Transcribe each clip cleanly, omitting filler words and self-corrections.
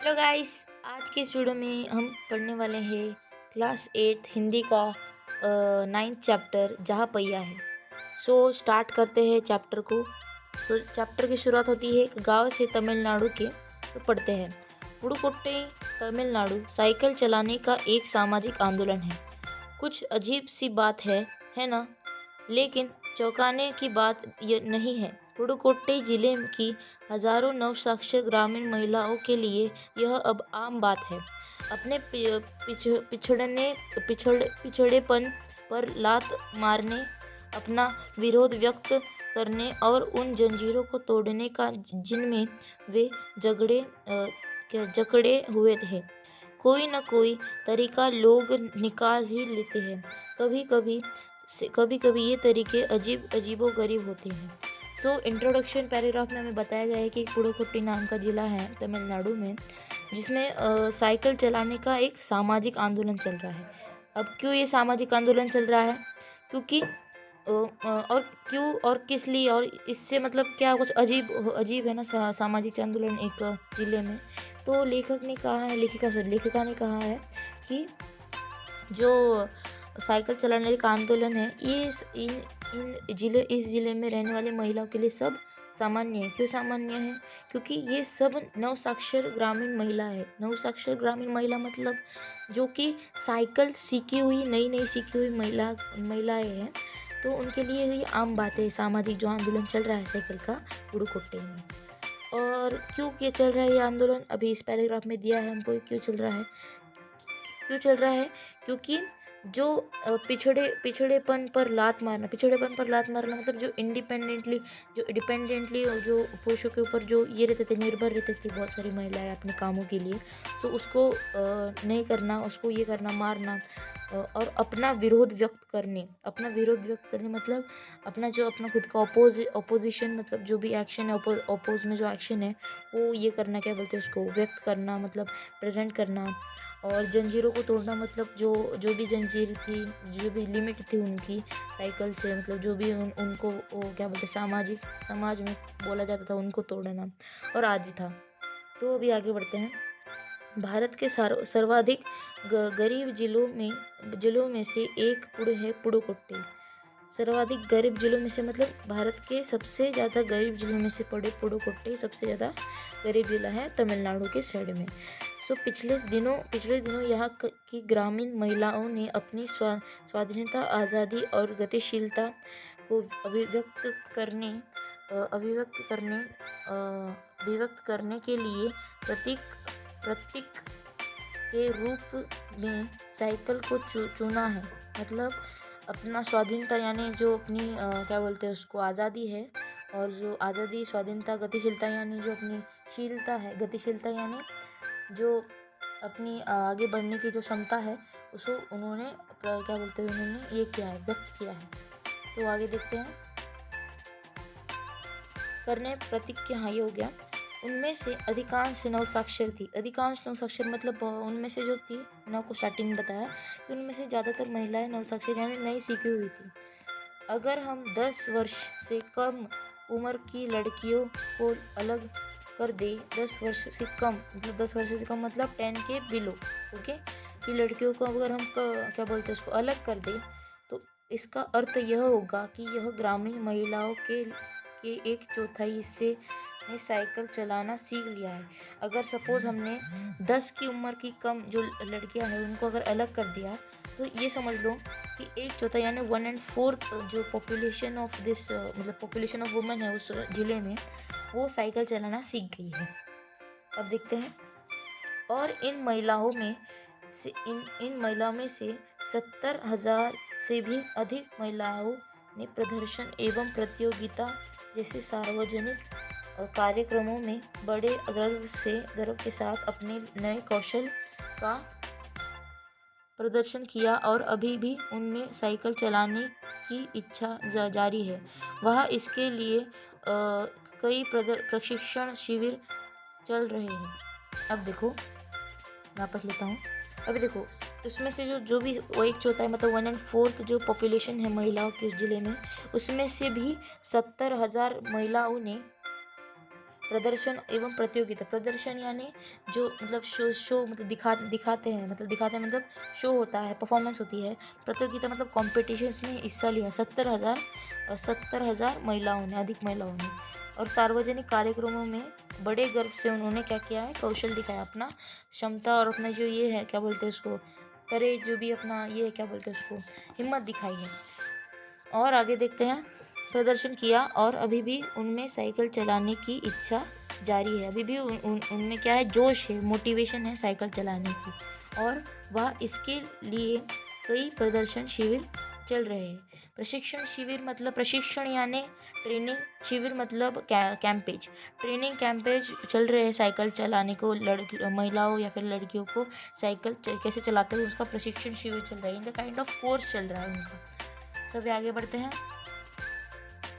Hello guys. आज के इस वीडियो में हम पढ़ने वाले हैं क्लास 8 हिंदी का 9th चैप्टर जहाँ पैया है। स्टार्ट करते हैं चैप्टर को। चैप्टर की शुरुआत होती है एक गांव से तमिलनाडु के। तो पढ़ते हैं। पुडुकोट्टई तमिलनाडु साइकिल चलाने का एक सामाजिक आंदोलन है। कुछ अजीब सी बात है ना। लेकिन चौंकाने की बात ये नहीं है। पुडुकोट्टई जिले की हजारों नवसाक्षर ग्रामीण महिलाओं के लिए यह अब आम बात है। अपने पिछड़ेपन पर लात मारने, अपना विरोध व्यक्त करने और उन जंजीरों को तोड़ने का जिनमें वे जकड़े हुए थे। कोई न कोई तरीका लोग निकाल ही लेते हैं। कभी कभी ये तरीके अजीबोगरीब होते हैं। इंट्रोडक्शन पैराग्राफ में हमें बताया गया है कि पुडुकोट्टई नाम का जिला है तमिलनाडु में, जिसमें साइकिल चलाने का एक सामाजिक आंदोलन चल रहा है। अब क्यों ये सामाजिक आंदोलन चल रहा है? क्योंकि और क्यों और किस लिए, और इससे मतलब क्या कुछ अजीब है ना सामाजिक आंदोलन एक जिले में। तो लेखिका ने कहा है कि जो साइकिल चलाने का आंदोलन है ये इस जिले में रहने वाली महिलाओं के लिए सब सामान्य है। क्यों सामान्य है? क्योंकि ये सब नवसाक्षर ग्रामीण महिला है। नवसाक्षर ग्रामीण महिला मतलब जो कि साइकिल नई सीखी हुई महिलाएं हैं। तो उनके लिए ये आम बात है, सामाजिक जो आंदोलन चल रहा है साइकिल का पुडुकोट्टई में। और क्यों चल रहा है ये आंदोलन अभी इस पैराग्राफ में दिया है हमको। क्यों चल रहा है? क्योंकि जो पिछड़ेपन पर लात मारना मतलब जो डिपेंडेंटली जो पुरुषों के ऊपर जो ये रहते थे, निर्भर रहती थी बहुत सारी महिलाएं अपने कामों के लिए। तो उसको नहीं करना, उसको ये करना, मारना। और अपना विरोध व्यक्त करने मतलब अपना खुद का अपोजिशन, मतलब जो भी एक्शन है अपोज में जो एक्शन है वो ये करना, क्या बोलते हैं उसको, व्यक्त करना मतलब प्रेजेंट करना। और जंजीरों को तोड़ना मतलब जो भी जंजीर थी, जो भी लिमिट थी उनकी साइकिल से, मतलब जो भी उनको वो क्या बोलते समाज में बोला जाता था, उनको तोड़ना और आदि था। तो अभी आगे बढ़ते हैं। भारत के सर्वाधिक गरीब जिलों में से एक पुडुकोट्टई। सर्वाधिक गरीब जिलों में से मतलब भारत के सबसे ज़्यादा गरीब जिलों में से पुडुकोट्टई सबसे ज़्यादा गरीब जिला है तमिलनाडु के साइड में। पिछले दिनों यहाँ की ग्रामीण महिलाओं ने अपनी स्वाधीनता, आज़ादी और गतिशीलता को अभिव्यक्त करने के लिए प्रतीक के रूप में साइकिल को चुना है। मतलब अपना स्वाधीनता यानी जो अपनी क्या बोलते हैं उसको, आज़ादी है। और जो आज़ादी, स्वाधीनता, गतिशीलता यानी जो अपनी गतिशीलता यानी जो अपनी आगे बढ़ने की जो क्षमता है उसको उन्होंने क्या बोलते हैं, उन्होंने ये किया है, व्यक्त किया है। तो आगे देखते हैं। करने प्रतिज्ञा, हाँ ये हो गया। उनमें से अधिकांश नवसाक्षर थी। अधिकांश नवसाक्षर मतलब उनमें से जो थी, मैंने आपको स्टार्टिंग में बताया कि उनमें से ज़्यादातर महिलाएं नवसाक्षर यानी नई सीखी हुई थी। अगर हम 10 वर्ष से कम उम्र की लड़कियों को अलग कर दे, 10 वर्ष से कम मतलब 10 के बिलो, ओके, कि लड़कियों को अगर हम क्या बोलते हैं उसको अलग कर दे, तो इसका अर्थ यह होगा कि यह ग्रामीण महिलाओं के 1/4 हिस्से ने साइकिल चलाना सीख लिया है। अगर सपोज हमने 10 की उम्र की कम जो लड़कियां हैं उनको अगर अलग कर दिया, तो ये समझ लो कि 1/4 यानी 1/4 जो पॉपुलेशन ऑफ दिस मतलब पॉपुलेशन ऑफ वुमेन है उस जिले में, वो साइकिल चलाना सीख गई है। अब देखते हैं। और इन महिलाओं में से 70,000 से भी अधिक महिलाओं ने प्रदर्शन एवं प्रतियोगिता जैसे सार्वजनिक कार्यक्रमों में बड़े गर्व के साथ अपने नए कौशल का प्रदर्शन किया और अभी भी उनमें साइकिल चलाने की इच्छा जारी है। वह इसके लिए कई प्रशिक्षण शिविर चल रहे हैं। अब देखो, वापस लेता हूँ। अभी देखो, उसमें से जो भी वो 1/4 मतलब 1/4 जो पॉपुलेशन है महिलाओं की उस जिले में, उसमें से भी 70,000 महिलाओं ने प्रदर्शन एवं प्रतियोगिता। प्रदर्शन यानी जो मतलब शो मतलब दिखाते हैं, मतलब शो होता है, परफॉर्मेंस होती है। प्रतियोगिता मतलब कॉम्पिटिशन्स में हिस्सा लिया 70,000 महिलाओं ने, अधिक महिलाओं ने। और सार्वजनिक कार्यक्रमों में बड़े गर्व से उन्होंने क्या किया है, कौशल दिखाया, अपना क्षमता और अपना जो ये है क्या बोलते हैं उसको, करेज, जो भी अपना ये है क्या बोलते हैं उसको, हिम्मत दिखाई है। और आगे देखते हैं, प्रदर्शन किया और अभी भी उनमें साइकिल चलाने की इच्छा जारी है। अभी भी उनमें क्या है, जोश है, मोटिवेशन है साइकिल चलाने की। और वह इसके लिए कई प्रदर्शन शिविर चल रहे हैं। प्रशिक्षण शिविर मतलब प्रशिक्षण यानी ट्रेनिंग, शिविर मतलब कैंपेज, ट्रेनिंग कैंपेज चल रहे हैं साइकिल चलाने को, महिलाओं या फिर लड़कियों को साइकिल कैसे चलाते हैं उसका प्रशिक्षण शिविर चल रहा है। इनका काइंड ऑफ कोर्स चल रहा है उनका। सब आगे बढ़ते हैं।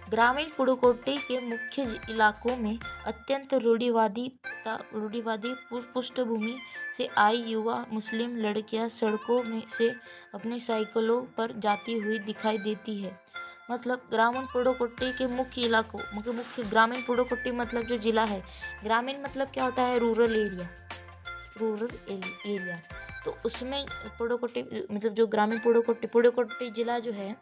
ग्रामीण पुडुकोट्टी के मुख्य इलाकों में अत्यंत रूढ़िवादी पृष्ठभूमि से आई युवा मुस्लिम लड़कियां सड़कों में से अपनी साइकिलों पर जाती हुई दिखाई देती है। मतलब ग्रामीण पुडुकोट्टी के मुख्य इलाकों, मुख्य ग्रामीण पुडुकोट्टी मतलब जो जिला है, ग्रामीण मतलब क्या होता है, रूरल एरिया। तो उसमें पुडुकोट्टी मतलब जो ग्रामीण पुडुकोट्टी जिला जो है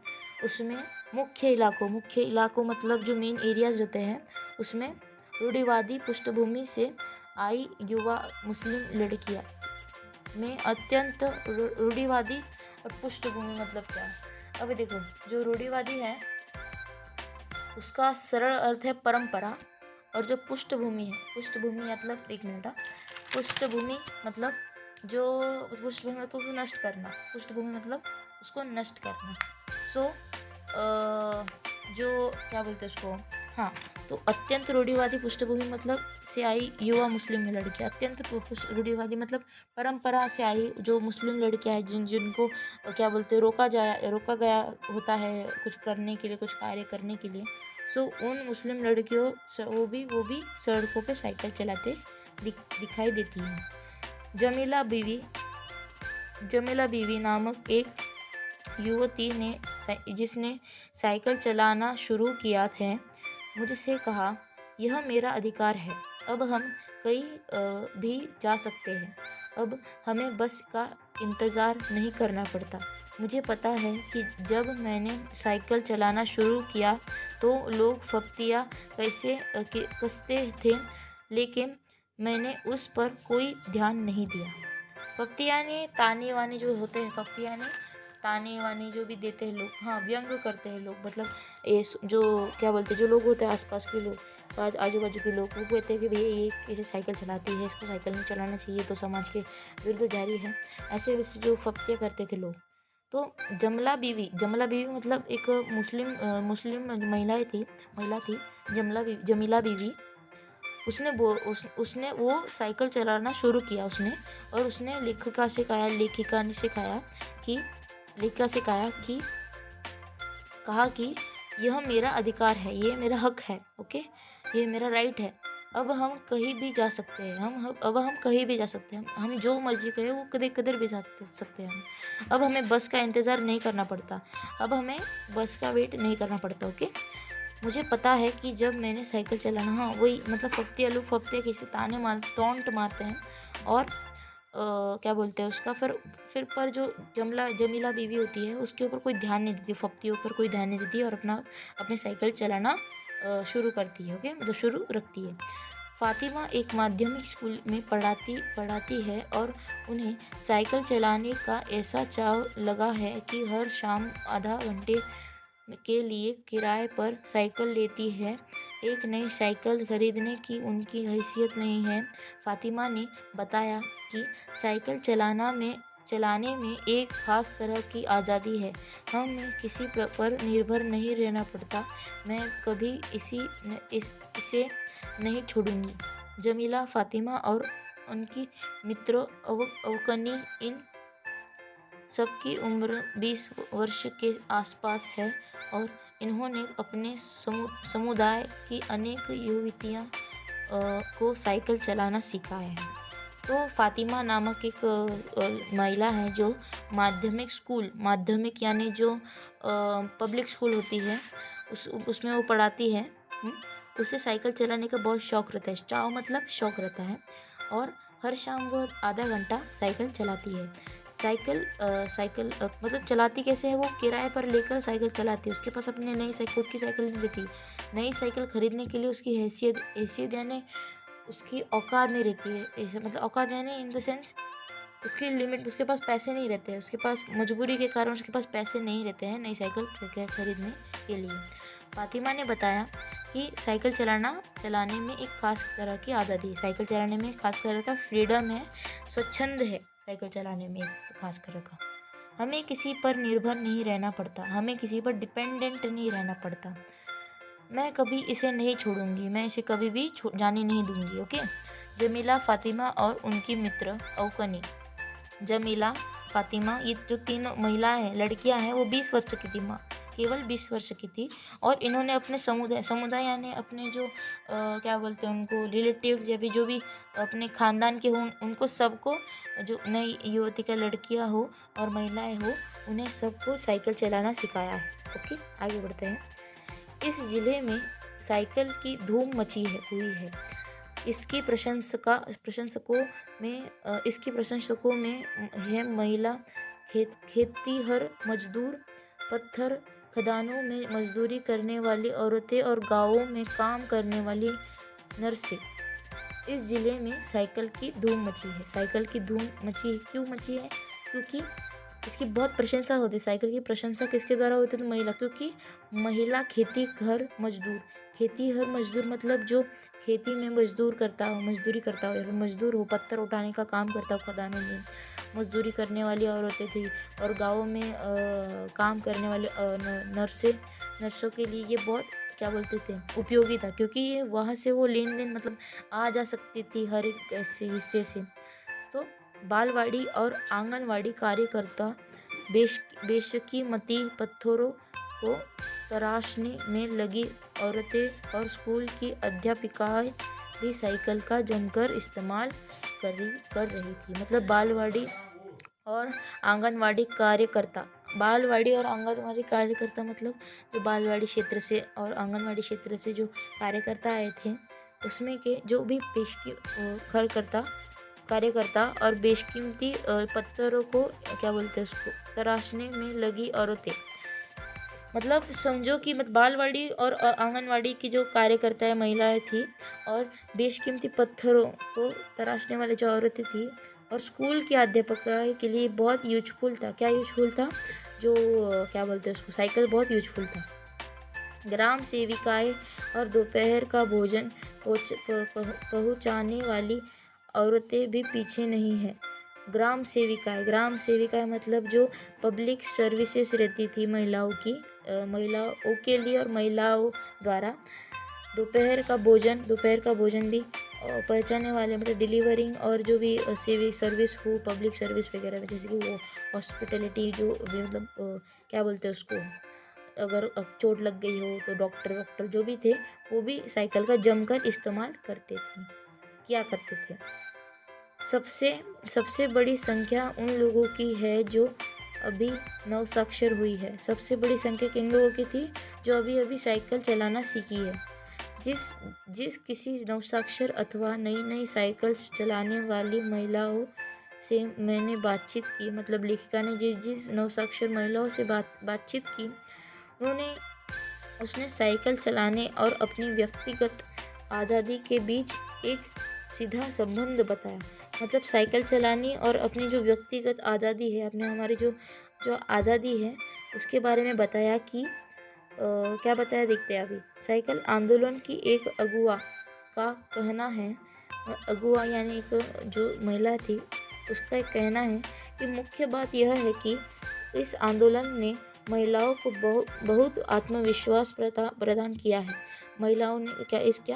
उसमें मुख्य इलाकों मतलब जो मेन एरियाज होते हैं उसमें रूढ़िवादी पृष्ठभूमि से आई युवा मुस्लिम लड़कियां में अत्यंत रूढ़िवादी और पृष्ठभूमि मतलब क्या है। अब देखो, जो रूढ़िवादी है उसका सरल अर्थ है परंपरा, और जो पृष्ठभूमि है, पृष्ठभूमि मतलब एक मिनट, पृष्ठभूमि मतलब जो पृष्ठभूमि मतलब उसको नष्ट करना, पृष्ठभूमि मतलब उसको नष्ट करना। सो जो क्या बोलते हैं उसको, हाँ, तो अत्यंत रूढ़िवादी पृष्ठभूमि मतलब से आई युवा मुस्लिम लड़कियां, अत्यंत रूढ़िवादी मतलब परंपरा से आई जो मुस्लिम लड़कियां हैं जिनको क्या बोलते हैं रोका गया होता है कुछ करने के लिए, कुछ कार्य करने के लिए। सो उन मुस्लिम लड़कियों वो भी सड़कों पे साइकिल चलाते दिखाई देती हैं। जमीला बीवी नामक एक युवती ने जिसने साइकिल चलाना शुरू किया है मुझसे कहा, यह मेरा अधिकार है, अब हम कहीं भी जा सकते हैं, अब हमें बस का इंतज़ार नहीं करना पड़ता। मुझे पता है कि जब मैंने साइकिल चलाना शुरू किया तो लोग फप्तियाँ कसते थे, लेकिन मैंने उस पर कोई ध्यान नहीं दिया। फप्तियाँ ने ताने वाने जो होते हैं, फप्तियाँ ने ताने वाने जो भी देते हैं लोग, हाँ, व्यंग करते हैं लोग, मतलब ये जो क्या बोलते हैं, जो लोग होते हैं आसपास के लोग, आजू बाजू के लोग, वो कहते हैं कि भैया ये कैसे साइकिल चलाती है, इसको साइकिल नहीं चलाना चाहिए, तो समाज के विरुद्ध जारी है, ऐसे वैसे जो फप्तियाँ करते थे लोग। तो जमला बीवी मतलब एक मुस्लिम महिला थी, जमीला बीवी। उसने वो साइकिल चलाना शुरू किया और उसने लेखिका से कहा कि यह मेरा अधिकार है, ये मेरा हक है, ओके, ये मेरा राइट है, अब हम कहीं भी जा सकते हैं, हम जो मर्जी करें वो किधर भी जा सकते हैं। अब हमें बस का इंतज़ार नहीं करना पड़ता, अब हमें बस का वेट नहीं करना पड़ता, ओके। मुझे पता है कि जब मैंने साइकिल चलाना, हाँ वही मतलब फप्तिया किसी टोंट मारते हैं, और क्या बोलते हैं उसका, फिर पर जो जमीला बीवी होती है उसके ऊपर कोई ध्यान नहीं देती, फप्तियों पर कोई ध्यान नहीं देती, और अपनी साइकिल चलाना शुरू करती है, ओके, मतलब शुरू रखती है। फातिमा एक माध्यमिक स्कूल में पढ़ाती है और उन्हें साइकिल चलाने का ऐसा चाव लगा है कि हर शाम आधा घंटे के लिए किराए पर साइकिल लेती है। एक नई साइकिल खरीदने की उनकी हैसियत नहीं है। फातिमा ने बताया कि साइकिल चलाने में एक ख़ास तरह की आज़ादी है, हमें किसी पर निर्भर नहीं रहना पड़ता, मैं कभी इसे नहीं छोड़ूंगी। जमीला, फातिमा और उनकी मित्रों अवकनी इन सबकी उम्र 20 वर्ष के आसपास है और इन्होंने अपने समुदाय की अनेक युवतियाँ को साइकिल चलाना सिखाया है। तो फातिमा नामक एक महिला है जो माध्यमिक यानी जो पब्लिक स्कूल होती है उसमें वो पढ़ाती है, उसे साइकिल चलाने का बहुत शौक रहता है। चाव मतलब शौक रहता है, और हर शाम वो आधा घंटा साइकिल चलाती है। मतलब चलाती कैसे है, वो किराए पर लेकर साइकिल चलाती है। उसके पास अपनी नई साइकिल, खुद की साइकिल नहीं रहती। नई साइकिल खरीदने के लिए उसकी हैसियत यानी उसकी औकात नहीं रहती है। ऐसे मतलब औकात यानी इन द सेंस उसकी लिमिट, उसके पास पैसे नहीं रहते हैं, उसके पास मजबूरी के कारण उसके पास पैसे नहीं रहते हैं नई साइकिल खरीदने के लिए। फातिमा ने बताया कि साइकिल चलाने में एक खास तरह की आज़ादी है, साइकिल चलाने में एक खास तरह का फ्रीडम है, स्वच्छंद है साइकिल चलाने में एक खास तरह का। हमें किसी पर निर्भर नहीं रहना पड़ता, हमें किसी पर डिपेंडेंट नहीं रहना पड़ता। मैं कभी इसे नहीं छोड़ूंगी, मैं इसे कभी भी जाने नहीं दूंगी। ओके। जमीला, फातिमा और उनकी मित्र अवकनी। जमीला, फातिमा, ये जो तीनों महिलाएं हैं, लड़कियां हैं, वो 20 वर्ष की थी, केवल 20 वर्ष की थी। और इन्होंने अपने समुदाय यानी अपने जो क्या बोलते हैं उनको, रिलेटिव्स या फिर जो भी अपने खानदान के हों, उनको सबको, जो नई युवती का लड़कियां हो और महिलाएं हो, उन्हें सबको साइकिल चलाना सिखाया है। ओके, आगे बढ़ते हैं। इस जिले में साइकिल की धूम मची हुई है। इसकी प्रशंसकों में है महिला खेतीहर मजदूर, पत्थर खदानों में मजदूरी करने वाली औरतें और गांवों में काम करने वाली नर्सें। इस जिले में साइकिल की धूम मची है। साइकिल की धूम मची है, क्यों मची है? क्योंकि इसकी बहुत प्रशंसा होती है। साइकिल की प्रशंसा किसके द्वारा होती है? तो महिला, क्योंकि महिला खेती हर मजदूर मतलब जो खेती में मजदूरी करता हो या फिर मजदूर हो, पत्थर उठाने का काम करता हो, खदानों में मजदूरी करने वाली औरतें थी, और गाँवों में काम करने वाले नर्सों के लिए ये बहुत क्या बोलते थे, उपयोगी था, क्योंकि ये वहाँ से वो लेन देन मतलब आ जा सकती थी हर एक ऐसे हिस्से से। तो बालवाड़ी और आंगनवाड़ी कार्यकर्ता, बेशकीमती पत्थरों को तराशने में लगी औरतें और स्कूल की अध्यापिकाएं भी साइकिल का जमकर इस्तेमाल कर रही थी। मतलब बालवाड़ी और आंगनवाड़ी कार्यकर्ता मतलब जो बालवाड़ी क्षेत्र से और आंगनवाड़ी क्षेत्र से जो कार्यकर्ता आए थे, उसमें के जो भी कार्यकर्ता और बेशकीमती पत्थरों को क्या बोलते हैं उसको, तराशने में लगी औरतें। मतलब समझो कि बालवाड़ी और आंगनवाड़ी की जो कार्यकर्ता है महिलाएं थी, और बेशकीमती पत्थरों को तराशने वाले जो औरतें थी, और स्कूल की अध्यापिका के लिए बहुत यूजफुल था। क्या यूजफुल था? जो क्या बोलते हैं उसको, साइकिल बहुत यूजफुल था। ग्राम सेविकाएं और दोपहर का भोजन पहुंचाने वाली औरतें भी पीछे नहीं हैं। ग्राम सेविकाएं मतलब जो पब्लिक सर्विसेज रहती थी महिलाओं के लिए और महिलाओं द्वारा दोपहर का भोजन भी पहुंचाने वाले, मतलब डिलीवरिंग और जो भी सिविक सर्विस हो, पब्लिक सर्विस वगैरह, जैसे कि वो हॉस्पिटलिटी जो भी मतलब क्या बोलते हैं उसको, अगर चोट लग गई हो तो डॉक्टर जो भी थे, वो भी साइकिल का जमकर इस्तेमाल करते थे। सबसे बड़ी संख्या उन लोगों की है जो अभी नवसाक्षर हुई है। सबसे बड़ी संख्या किन लोगों की थी? जो अभी साइकिल चलाना सीखी है। जिस किसी नवसाक्षर अथवा नई साइकिल चलाने वाली महिलाओं से मैंने बातचीत की, मतलब लेखिका ने जिस नवसाक्षर महिलाओं से बातचीत की, उसने साइकिल चलाने और अपनी व्यक्तिगत आज़ादी के बीच एक सीधा संबंध बताया। मतलब साइकिल चलानी और अपनी जो व्यक्तिगत आज़ादी है, हमारी जो आज़ादी है, उसके बारे में बताया कि क्या बताया देखते हैं अभी। साइकिल आंदोलन की एक अगुआ का कहना है, अगुआ यानी एक जो महिला थी, उसका एक कहना है कि मुख्य बात यह है कि इस आंदोलन ने महिलाओं को बहुत आत्मविश्वास प्रदान किया है। महिलाओं ने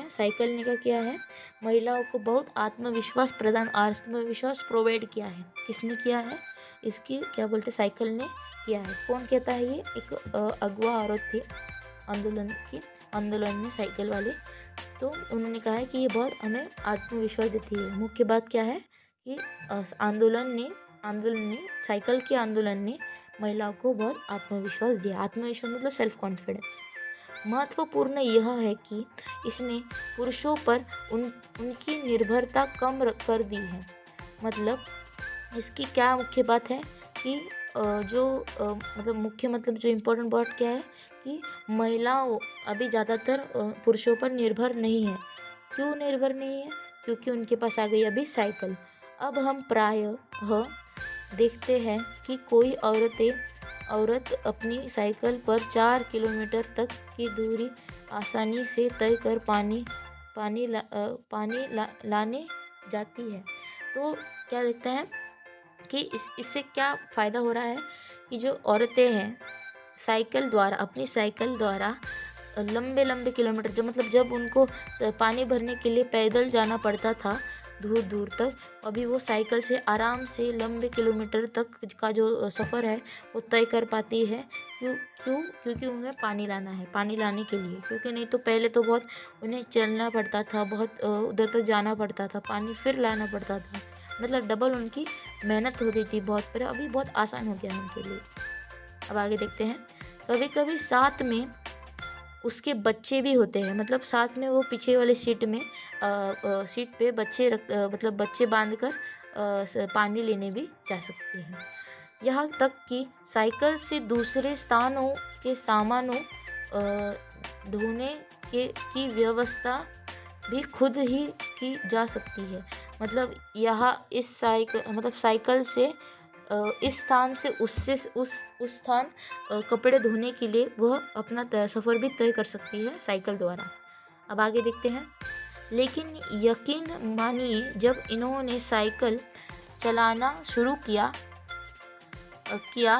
साइकिल ने क्या किया है? महिलाओं को बहुत आत्मविश्वास प्रोवाइड किया है। किसने किया है? इसकी क्या बोलते, साइकिल ने किया है। कौन कहता है? ये एक अगुआ औरत थी आंदोलन में, साइकिल वाले। तो उन्होंने कहा है कि ये बहुत हमें आत्मविश्वास देती है। मुख्य बात क्या है कि साइकिल के आंदोलन ने महिलाओं को बहुत आत्मविश्वास दिया। आत्मविश्वास मतलब सेल्फ कॉन्फिडेंस। महत्वपूर्ण यह है कि इसने पुरुषों पर उनकी निर्भरता कम कर दी है। मतलब इसकी क्या मुख्य बात है कि मतलब मुख्य मतलब जो इम्पोर्टेंट बात क्या है कि महिलाओं अभी ज़्यादातर पुरुषों पर निर्भर नहीं है। क्यों निर्भर नहीं है? क्योंकि उनके पास आ गई अभी साइकिल। अब हम प्रायः देखते हैं कि कोई औरत अपनी साइकिल पर 4 किलोमीटर तक की दूरी आसानी से तय कर पानी लाने जाती है। तो क्या देखते हैं कि इससे क्या फ़ायदा हो रहा है कि जो औरतें हैं अपनी साइकिल द्वारा लंबे लंबे किलोमीटर, जो मतलब जब उनको पानी भरने के लिए पैदल जाना पड़ता था दूर दूर तक, अभी वो साइकिल से आराम से लंबे किलोमीटर तक का जो सफ़र है वो तय कर पाती है। क्योंकि उन्हें पानी लाना है, पानी लाने के लिए। क्योंकि नहीं तो पहले तो बहुत उन्हें चलना पड़ता था, बहुत उधर तक जाना पड़ता था, पानी फिर लाना पड़ता था, मतलब डबल उनकी मेहनत होती थी बहुत। पर अभी बहुत आसान हो गया है उनके लिए। अब आगे देखते हैं। कभी कभी साथ में उसके बच्चे भी होते हैं, मतलब साथ में वो पीछे वाले सीट पे बच्चे मतलब बच्चे बांधकर पानी लेने भी जा सकते हैं। यहाँ तक कि साइकिल से दूसरे स्थानों के सामानों ढोने की व्यवस्था भी खुद ही की जा सकती है। मतलब यहाँ साइकिल से इस स्थान से उस स्थान कपड़े धोने के लिए वह अपना सफ़र भी तय कर सकती है साइकिल द्वारा। अब आगे देखते हैं। लेकिन यकीन मानिए, जब इन्होंने साइकिल चलाना शुरू किया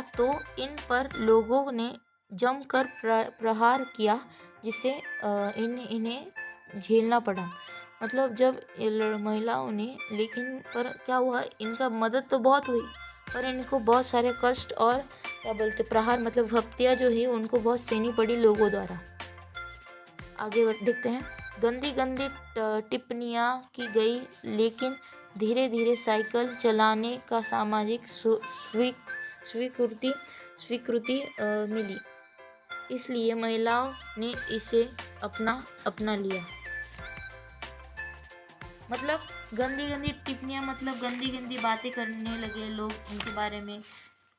तो इन पर लोगों ने जमकर प्रहार किया, जिसे इन्हें झेलना पड़ा। मतलब जब महिलाओं ने, लेकिन पर क्या हुआ, इनका मदद तो बहुत हुई पर इनको बहुत सारे कष्ट और क्या बोलते प्रहार, मतलब हत्या जो है उनको बहुत सहनी पड़ी लोगों द्वारा। आगे देखते हैं। गंदी गंदी टिप्पणियाँ की गई, लेकिन धीरे धीरे साइकिल चलाने का सामाजिक स्वीकृति मिली, इसलिए महिलाओं ने इसे अपना लिया। मतलब गंदी गंदी टिप्पणियाँ, मतलब गंदी गंदी बातें करने लगे लोग इनके बारे में,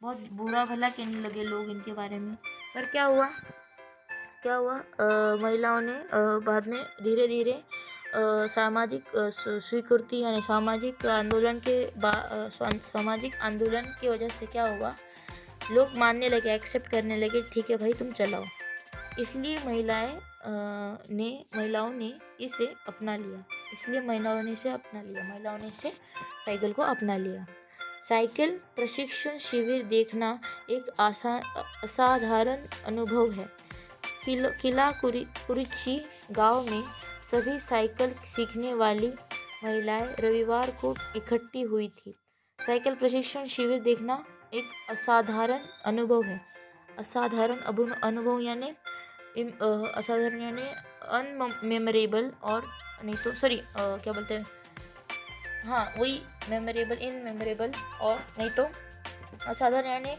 बहुत बुरा भला कहने लगे लोग इनके बारे में। पर क्या हुआ महिलाओं ने बाद में धीरे धीरे सामाजिक स्वीकृति यानी सामाजिक आंदोलन की वजह से क्या हुआ, लोग मानने लगे, एक्सेप्ट करने लगे, ठीक है भाई तुम चलाओ। इसलिए महिलाओं ने इसे अपना लिया। महिलाओं ने इसे साइकिल को अपना लिया। साइकिल प्रशिक्षण शिविर देखना एक असाधारण अनुभव है। किला कुरिची गांव में सभी साइकिल सीखने वाली महिलाएं रविवार को इकट्ठी हुई थी। साइकिल प्रशिक्षण शिविर देखना एक असाधारण अनुभव है। असाधारण अनुभव यानी असाधारण यानी अनमेमोरेबल, और नहीं तो क्या बोलते हैं, हाँ वही मेमोरेबल, इनमेमोरेबल, और नहीं तो असाधारण यानी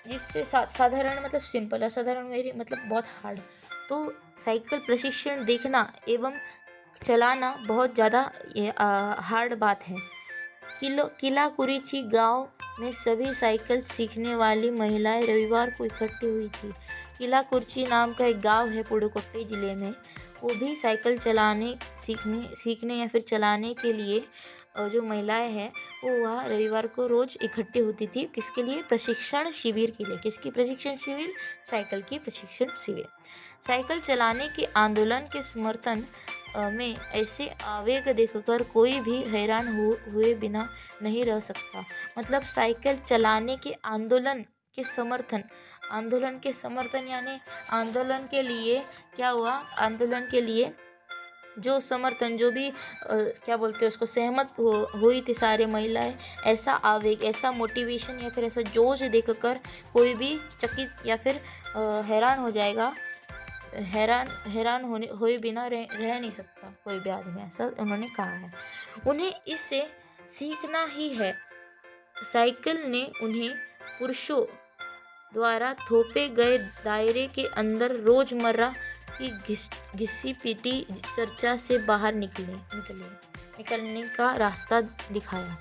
जिससे साधारण मतलब सिंपल, असाधारण वेरी मतलब बहुत हार्ड। तो साइकिल प्रशिक्षण देखना एवं चलाना बहुत ज़्यादा हार्ड बात है। किला कुरिची गांव में सभी साइकिल सीखने वाली महिलाएं रविवार को इकट्ठी हुई थी। किला कुरिची नाम का एक गांव है पुडुकोट्टई जिले में। वो भी साइकिल चलाने सीखने या फिर चलाने के लिए जो महिलाएं हैं वो वहाँ रविवार को रोज़ इकट्ठी होती थी। किसके लिए? प्रशिक्षण शिविर के लिए। किसकी प्रशिक्षण शिविर? साइकिल की प्रशिक्षण शिविर। साइकिल चलाने के आंदोलन के समर्थन में ऐसे आवेग देखकर कोई भी हैरान हुए बिना नहीं रह सकता। मतलब साइकिल चलाने के आंदोलन के समर्थन यानी आंदोलन के लिए क्या हुआ, आंदोलन के लिए जो समर्थन, जो भी क्या बोलते हैं उसको, सहमत हुई थी सारे महिलाएं। ऐसा आवेग, ऐसा मोटिवेशन या फिर ऐसा जोश देखकर कोई भी चकित या फिर हैरान हो जाएगा, हैरान हुए बिना रह नहीं सकता कोई भी आदमी, ऐसा उन्होंने कहा है। उन्हें इससे सीखना ही है। साइकिल ने उन्हें पुरुषों द्वारा थोपे गए दायरे के अंदर रोजमर्रा कि घिसी पिटी चर्चा से बाहर निकलने का रास्ता दिखाया।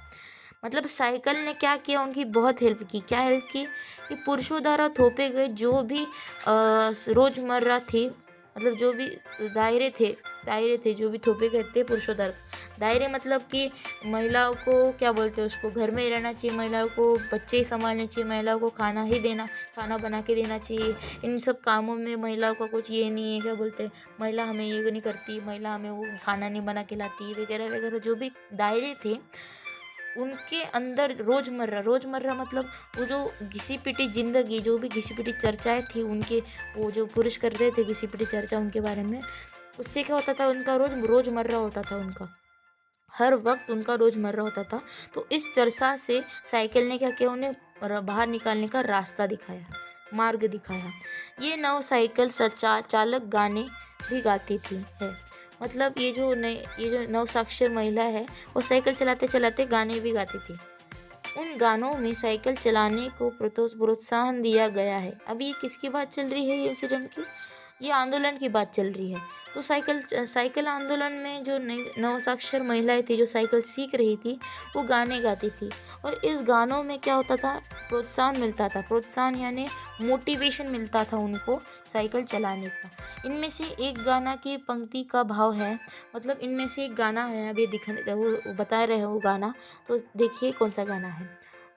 मतलब साइकिल ने क्या किया, उनकी बहुत हेल्प की। क्या हेल्प की कि पुरुषों द्वारा थोपे गए जो भी रोजमर्रा थे, मतलब जो भी दायरे थे जो भी थोपे गए थे पुरुषों द्वारा। दायरे मतलब कि महिलाओं को क्या बोलते हैं, उसको घर में ही रहना चाहिए, महिलाओं को बच्चे ही संभालने चाहिए, महिलाओं को खाना बना के देना चाहिए। इन सब कामों में महिलाओं का कुछ ये नहीं है, क्या बोलते हैं, महिला हमें ये नहीं करती, महिला हमें वो खाना नहीं बना के लाती वगैरह वगैरह। जो भी दायरे थे उनके अंदर रोजमर्रा मतलब वो जो घिसी पिटी जिंदगी, जो भी घिसी पिटी चर्चाएं थी उनके, वो जो पुरुष कर रहे थे घिसी पिटी चर्चा उनके बारे में, उससे क्या होता था, उनका रोजमर्रा होता था, उनका हर वक्त उनका रोजमर्रा होता था। तो इस चर्चा से साइकिल ने क्या किया, उन्हें बाहर निकालने का रास्ता दिखाया, मार्ग दिखाया। ये नव साइकिल चालक गाने भी गाती थी है। मतलब ये जो नव साक्षर महिला है, वो साइकिल चलाते चलाते गाने भी गाती थी। उन गानों में साइकिल चलाने को प्रोत्साहन दिया गया है। अभी ये किसकी बात चल रही है, ये इंसिडेंट की, ये आंदोलन की बात चल रही है। तो साइकिल आंदोलन में जो नवसाक्षर महिलाएं थी, जो साइकिल सीख रही थी, वो गाने गाती थी। और इस गानों में क्या होता था, प्रोत्साहन मिलता था। प्रोत्साहन यानी मोटिवेशन मिलता था उनको साइकिल चलाने का। इनमें से एक गाना की पंक्ति का भाव है, मतलब इनमें से एक गाना है, अभी वो बता रहे हैं वो गाना, तो देखिए कौन सा गाना है।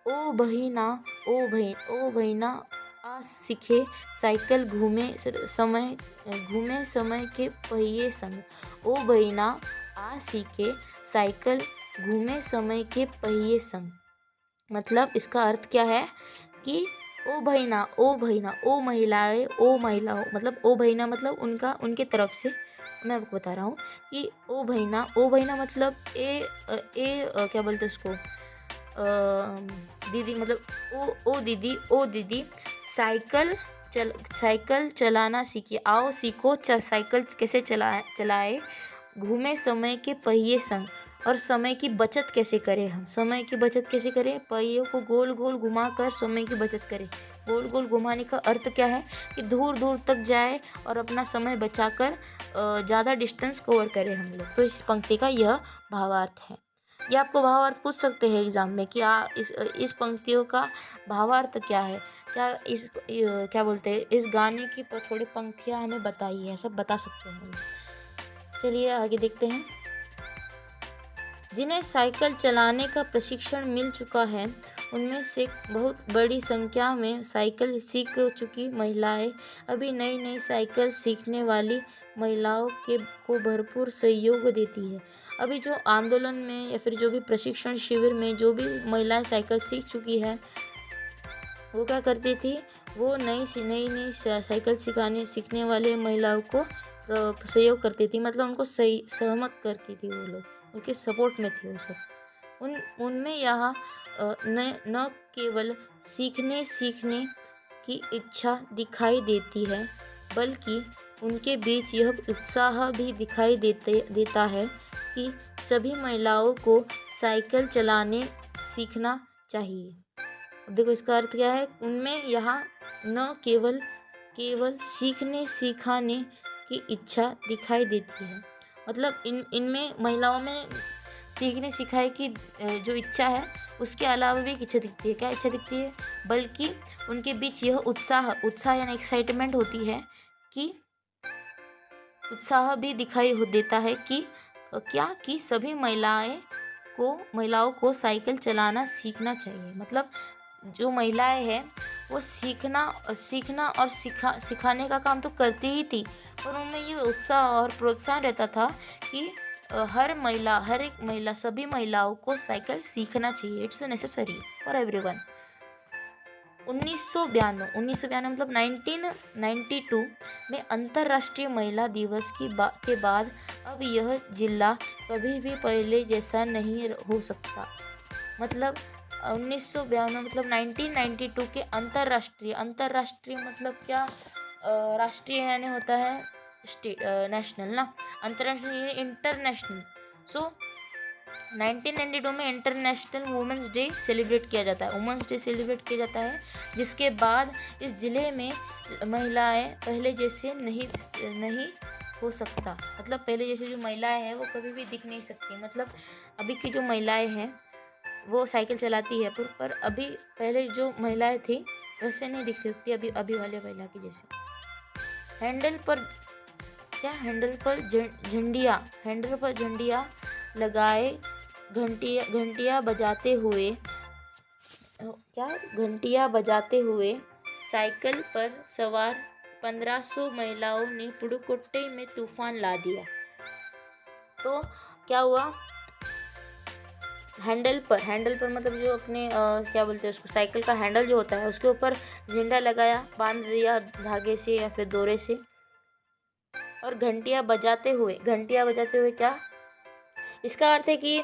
ओ बहिना, ओ बहिना आ सीखे साइकिल घूमे समय के पहिए संग। ओ बहिना आ सीखे साइकिल घूमे समय के पहिए संग। मतलब इसका अर्थ क्या है कि ओ बहिना, ओ महिलाओं, मतलब ओ बहिना मतलब उनके तरफ से मैं आपको बता रहा हूँ कि ओ बहिना मतलब क्या बोलते हैं उसको, दीदी, मतलब ओ दीदी साइकिल चलाना सीखिए, आओ सीखो साइकिल कैसे चलाए घूमे समय के पहिए संग। और समय की बचत कैसे करें, हम समय की बचत कैसे करें, पहियों को गोल गोल घुमा कर समय की बचत करें। गोल गोल घुमाने का अर्थ क्या है कि दूर दूर तक जाए और अपना समय बचाकर ज़्यादा डिस्टेंस कवर करें हम लोग। तो इस पंक्ति का यह भावार्थ है। ये आपको भावार्थ पूछ सकते हैं एग्जाम में कि इस पंक्तियों का भावार्थ क्या है, क्या बोलते हैं, इस गाने की थोड़ी पंक्तियाँ हमें बताइए, सब बता सकते हैं। चलिए आगे देखते हैं। जिन्हें साइकिल चलाने का प्रशिक्षण मिल चुका है, उनमें से बहुत बड़ी संख्या में साइकिल सीख चुकी महिलाएं अभी नई साइकिल सीखने वाली महिलाओं को भरपूर सहयोग देती है। अभी जो आंदोलन में या फिर जो भी प्रशिक्षण शिविर में जो भी महिलाएं साइकिल सीख चुकी है, वो क्या करती थी, वो नई साइकिल सीखने वाले महिलाओं को सहयोग करती थी, मतलब उनको सहमत करती थी, वो लोग उनके सपोर्ट में थे वो सब। उनमें यहाँ न केवल सीखने की इच्छा दिखाई देती है, बल्कि उनके बीच यह उत्साह भी दिखाई देता है कि सभी महिलाओं को साइकिल चलाने सीखना चाहिए। अब देखो इसका अर्थ क्या है, उनमें यहाँ न केवल सिखाने की इच्छा दिखाई देती है, मतलब इनमें महिलाओं में सीखने सिखाए की जो इच्छा है, उसके अलावा भी एक इच्छा दिखती है। क्या इच्छा दिखती है, बल्कि उनके बीच यह उत्साह यानी एक्साइटमेंट होती है कि उत्साह भी दिखाई देता है कि कि सभी महिलाओं को साइकिल चलाना सीखना चाहिए। मतलब जो महिलाएं हैं वो सीखना और सिखाने का काम तो करती ही थी, पर उनमें ये उत्साह और प्रोत्साहन रहता था कि हर एक महिला, सभी महिलाओं को साइकिल सीखना चाहिए। It's necessary for everyone. 1992 मतलब 1992 में अंतर्राष्ट्रीय महिला दिवस के बाद अब यह जिला कभी भी पहले जैसा नहीं हो सकता। मतलब 1992 मतलब 1992 के अंतर्राष्ट्रीय मतलब क्या, राष्ट्रीय यानी होता है नेशनल ना, अंतर्राष्ट्रीय इंटरनेशनल। सो 1992 में इंटरनेशनल वुमेंस डे सेलिब्रेट किया जाता है, वुमेंस डे सेलिब्रेट किया जाता है, जिसके बाद इस ज़िले में महिलाएं पहले जैसे नहीं हो सकता। मतलब पहले जैसे जो महिलाएं हैं वो कभी भी दिख नहीं सकती। मतलब अभी की जो महिलाएं हैं वो साइकिल चलाती है, पर अभी पहले जो महिलाएं थी वैसे नहीं दिख सकती अभी अभी वाले महिला की जैसे। हैंडल पर झंडियाँ लगाए घंटियाँ बजाते हुए साइकिल पर सवार 1500 महिलाओं ने पुडुकोट्टई में तूफान ला दिया। तो क्या हुआ, हैंडल पर मतलब जो अपने क्या बोलते हैं उसको, साइकिल का हैंडल जो होता है उसके ऊपर झंडा लगाया, बांध दिया धागे से या फिर दोरे से, और घंटियाँ बजाते हुए क्या, इसका अर्थ है कि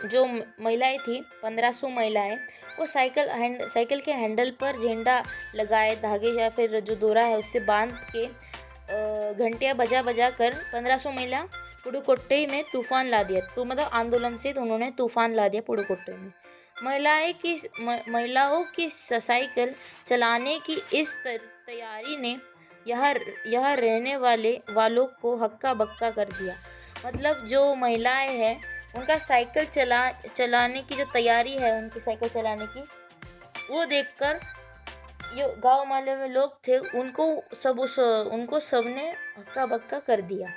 जो महिलाएं थी 1500 महिलाएं, वो साइकिल के हैंडल पर झंडा लगाए धागे या फिर जो दोरा है उससे बांध के घंटियाँ बजा कर 1500 महिला पुडुकोट्टई में तूफान ला दिया। तो मतलब आंदोलन से तो उन्होंने तूफान ला दिया पुडुकोट्टई में। महिलाओं की साइकिल चलाने की इस तैयारी ने यहाँ रहने वालों को हक्का बक्का कर दिया। मतलब जो महिलाएं हैं उनका साइकिल चलाने की जो तैयारी है, उनकी साइकिल चलाने की, वो देखकर ये गांव वाले में लोग थे उनको सबने हक्का बक्का कर दिया।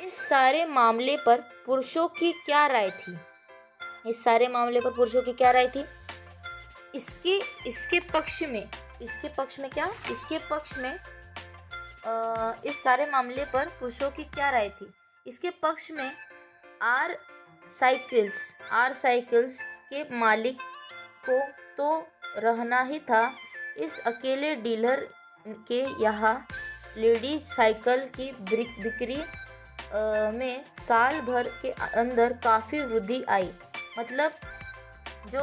इस सारे मामले पर पुरुषों की क्या राय थी? इसके पक्ष में इस सारे मामले पर पुरुषों की क्या राय थी? इसके पक्ष में आर साइकिल्स के मालिक को तो रहना ही था। इस अकेले डीलर के यहाँ लेडीज साइकिल की बिक्री में साल भर के अंदर काफ़ी वृद्धि आई। मतलब जो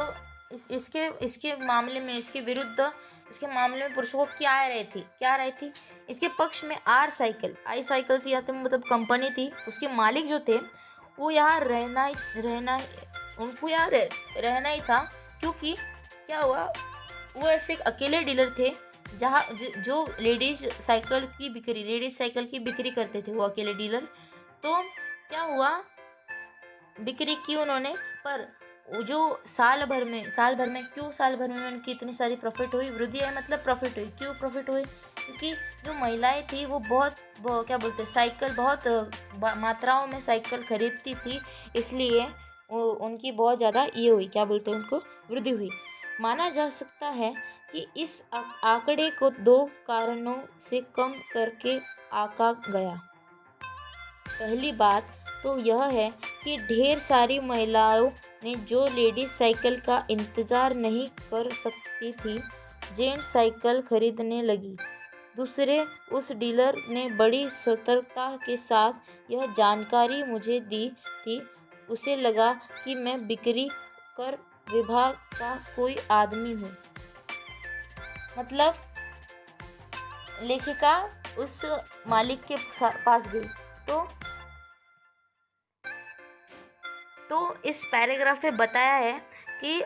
इसके मामले में, इसके मामले में पुरुषों को क्या राय थी? इसके पक्ष में आई साइकिल से, या तो मतलब कंपनी थी, उसके मालिक जो थे वो यहाँ उनको यहाँ रहना ही था। क्योंकि क्या हुआ, वो ऐसे एक अकेले डीलर थे जहाँ जो लेडीज साइकिल की बिक्री करते थे, वो अकेले डीलर। तो क्या हुआ, बिक्री की उन्होंने, पर जो साल भर में उनकी इतनी सारी प्रॉफिट हुई, वृद्धि है मतलब प्रॉफिट हुई। क्यों प्रॉफिट हुई? क्योंकि जो महिलाएं थी वो क्या बोलते हैं, साइकिल बहुत मात्राओं में साइकिल खरीदती थी, इसलिए उनकी बहुत ज़्यादा ये हुई, क्या बोलते हैं, उनको वृद्धि हुई। माना जा सकता है कि इस आंकड़े को 2 कारणों से कम करके आंका गया। पहली बात तो यह है कि ढेर सारी महिलाओं ने जो लेडीज साइकिल का इंतज़ार नहीं कर सकती थी, जेंट्स साइकिल खरीदने लगी। दूसरे, उस डीलर ने बड़ी सतर्कता के साथ यह जानकारी मुझे दी थी। उसे लगा कि मैं बिक्री कर विभाग का कोई आदमी हूँ। मतलब लेखिका उस मालिक के पास गई। तो इस पैराग्राफ में बताया है कि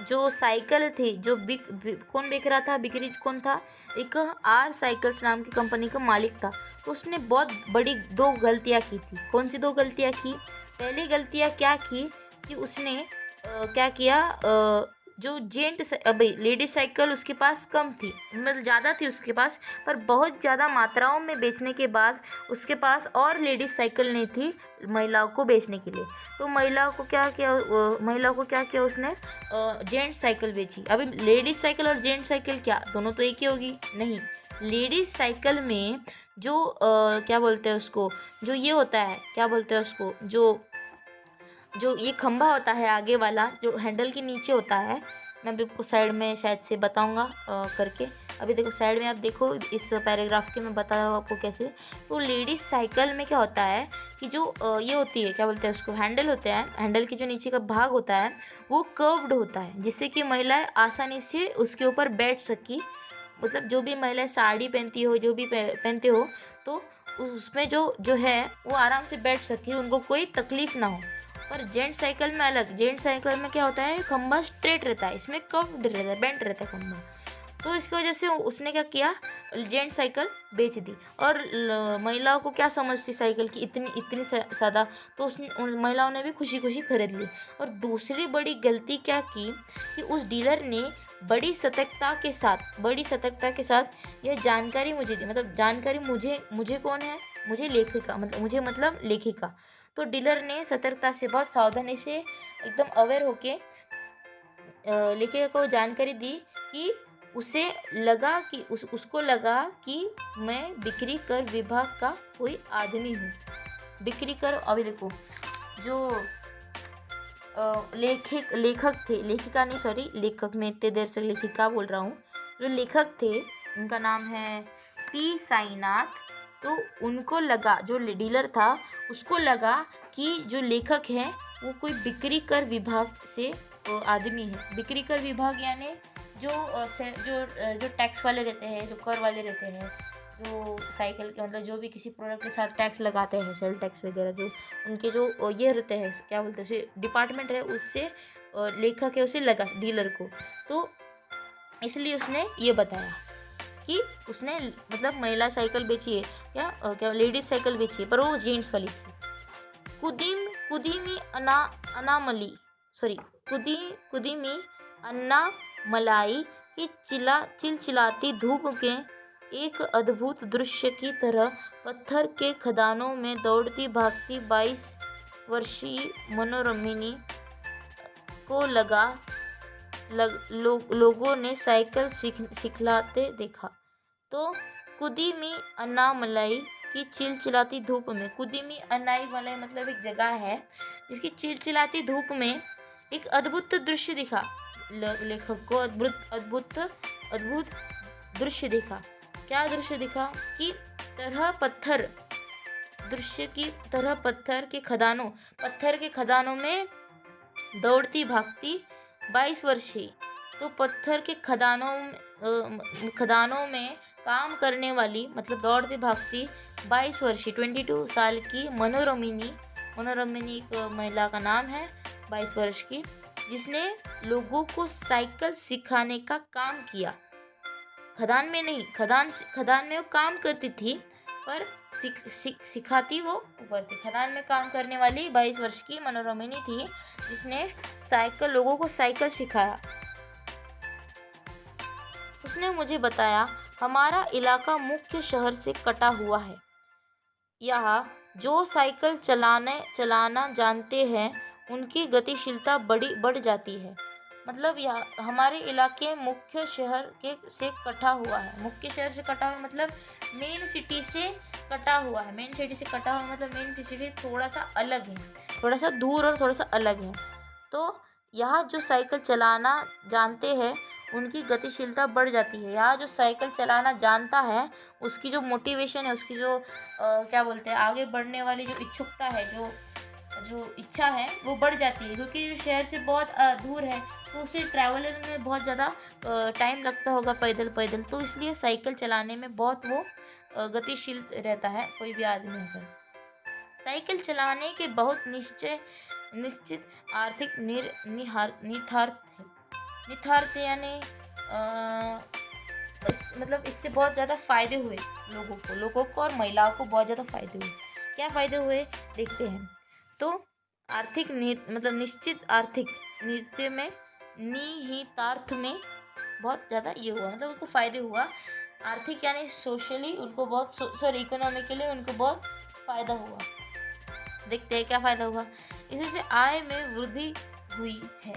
जो साइकिल थी, जो कौन बेच रहा था, बिक्री कौन था, एक आर साइकिल्स नाम की कंपनी का मालिक था। तो उसने बहुत बड़ी 2 गलतियां की थी। कौन सी 2 गलतियां की? पहली गलतियां क्या की कि उसने क्या किया, जो लेडीज साइकिल उसके पास कम थी, मतलब ज़्यादा थी उसके पास, पर बहुत ज़्यादा मात्राओं में बेचने के बाद उसके पास और लेडीज साइकिल नहीं थी महिलाओं को बेचने के लिए। तो महिलाओं को क्या किया उसने, जेंट्स साइकिल बेची। अभी लेडीज साइकिल और जेंट्स साइकिल क्या दोनों तो एक ही होगी? नहीं, लेडीज साइकिल में जो क्या बोलते हैं उसको, जो ये होता है, क्या बोलते हैं उसको, जो ये खंभा होता है आगे वाला, जो हैंडल के नीचे होता है, मैं अभी आपको साइड में शायद से बताऊंगा करके। अभी देखो साइड में, आप देखो इस पैराग्राफ के मैं बता रहा हूँ आपको कैसे। तो लेडीज साइकिल में क्या होता है कि जो ये होती है, क्या बोलते हैं उसको, हैंडल होता है, हैंडल के जो नीचे का भाग होता है वो कर्व्ड होता है, जिससे कि महिलाएं आसानी से उसके ऊपर बैठ सकी। मतलब जो भी महिलाएं साड़ी पहनती हो, जो भी पहनते हो, तो उसमें जो है वो आराम से बैठ सके, उनको कोई तकलीफ़ ना हो। पर जेंट साइकिल में अलग, जेंट साइकिल में क्या होता है, खंभा स्ट्रेट रहता है, इसमें कर्व्ड रहता है, बेंट रहता है खंभा। तो इसकी वजह से उसने क्या किया, जेंट साइकिल बेच दी। और महिलाओं को क्या समझ थी साइकिल की, इतनी इतनी सादा, तो उसने उन महिलाओं ने भी खुशी खुशी खरीद ली। और दूसरी बड़ी गलती क्या की कि उस डीलर ने बड़ी सतर्कता के साथ यह जानकारी मुझे दी, मतलब जानकारी मुझे कौन है, मुझे लेखिका, मतलब लेखिका। तो डीलर ने सतर्कता से, बहुत सावधानी से, एकदम अवेयर होके लेखिका को जानकारी दी कि उसको लगा कि मैं बिक्री कर विभाग का कोई आदमी हूँ। बिक्री कर, अभी देखो, जो लेखक थे, लेखिका नहीं, सॉरी, लेखक, मैं इतने देर से लेखिका बोल रहा हूँ। जो लेखक थे उनका नाम है पी साईनाथ। तो उनको लगा, जो डीलर था उसको लगा कि जो लेखक है वो कोई बिक्री कर विभाग से आदमी है। बिक्री कर विभाग यानी जो टैक्स वाले रहते हैं, जो कर वाले रहते हैं, जो साइकिल के, मतलब जो भी किसी प्रोडक्ट के साथ टैक्स लगाते हैं, सेल टैक्स वगैरह, जो उनके जो ये रहते हैं, क्या बोलते हैं उसे, डिपार्टमेंट है, उससे लेखक है उसे लगा डीलर को। तो इसलिए उसने ये बताया कि उसने, मतलब महिला साइकिल बेची है, क्या लेडीज साइकिल बेची है, पर वो जेंट्स वाली थी। कुदीमी कुदीमी अन्ना मलाई की चिलचिलाती धूप के एक अद्भुत दृश्य की तरह पत्थर के खदानों में दौड़ती भागती 22 वर्षीय मनोरमिनी को लोगों ने साइकिल सिखलाते देखा। तो कुदीमी अन्नामलाई की चिलचिलाती धूप में, कुदीमी अन्नामलाई मतलब एक जगह है जिसकी चिलचिलाती धूप में एक अद्भुत दृश्य दिखा। लेखक को अद्भुत दृश्य दिखा। क्या दृश्य दिखा कि पत्थर के खदानों में दौड़ती भागती 22 वर्षीय। तो पत्थर के खदानों में काम करने वाली, मतलब दौड़ती भागती 22 वर्षीय 22 साल की मनोरमिनी एक महिला का नाम है, 22 वर्ष की, जिसने लोगों को साइकिल सिखाने का काम किया। खदान में नहीं, खदान में वो काम करती थी, पर सिखाती वो ऊपर थी। खदान में काम करने वाली 22 वर्ष की मनोरमिनी थी, जिसने लोगों को साइकिल सिखाया। उसने मुझे बताया, हमारा इलाका मुख्य शहर से कटा हुआ है। यहाँ जो साइकिल चलाना जानते हैं उनकी गतिशीलता बढ़ जाती है। मतलब यह हमारे इलाके मुख्य शहर से कटा हुआ है। मुख्य शहर से कटा हुआ मतलब मेन सिटी से कटा हुआ है। मेन सिटी से कटा हुआ मतलब मेन सिटी थोड़ा सा अलग है, थोड़ा सा दूर और थोड़ा सा अलग है। तो यहाँ जो साइकिल चलाना जानते हैं उनकी गतिशीलता बढ़ जाती है। यहाँ जो साइकिल चलाना जानता है उसकी जो मोटिवेशन है, उसकी जो क्या बोलते हैं, आगे बढ़ने वाली जो इच्छुकता है, जो इच्छा है वो बढ़ जाती है। क्योंकि जो शहर से बहुत दूर है तो उसे ट्रैवलर में बहुत ज़्यादा टाइम लगता होगा पैदल, तो इसलिए साइकिल चलाने में बहुत वो गतिशील रहता है कोई भी आदमी होकर। साइकिल चलाने के बहुत निश्चित आर्थिक निथार्थ यानी मतलब इससे बहुत ज़्यादा फ़ायदे हुए लोगों को और महिलाओं को बहुत ज़्यादा फ़ायदे हुए। क्या फ़ायदे हुए देखते हैं। तो आर्थिक मतलब निश्चित आर्थिक नृत्य में निहितार्थ में बहुत ज़्यादा ये हुआ, मतलब उनको फ़ायदे हुआ। आर्थिक यानी सोशली उनको बहुत, इकोनॉमिकली उनको बहुत फ़ायदा हुआ। देखते हैं क्या फ़ायदा हुआ। इसी से आय में वृद्धि हुई है।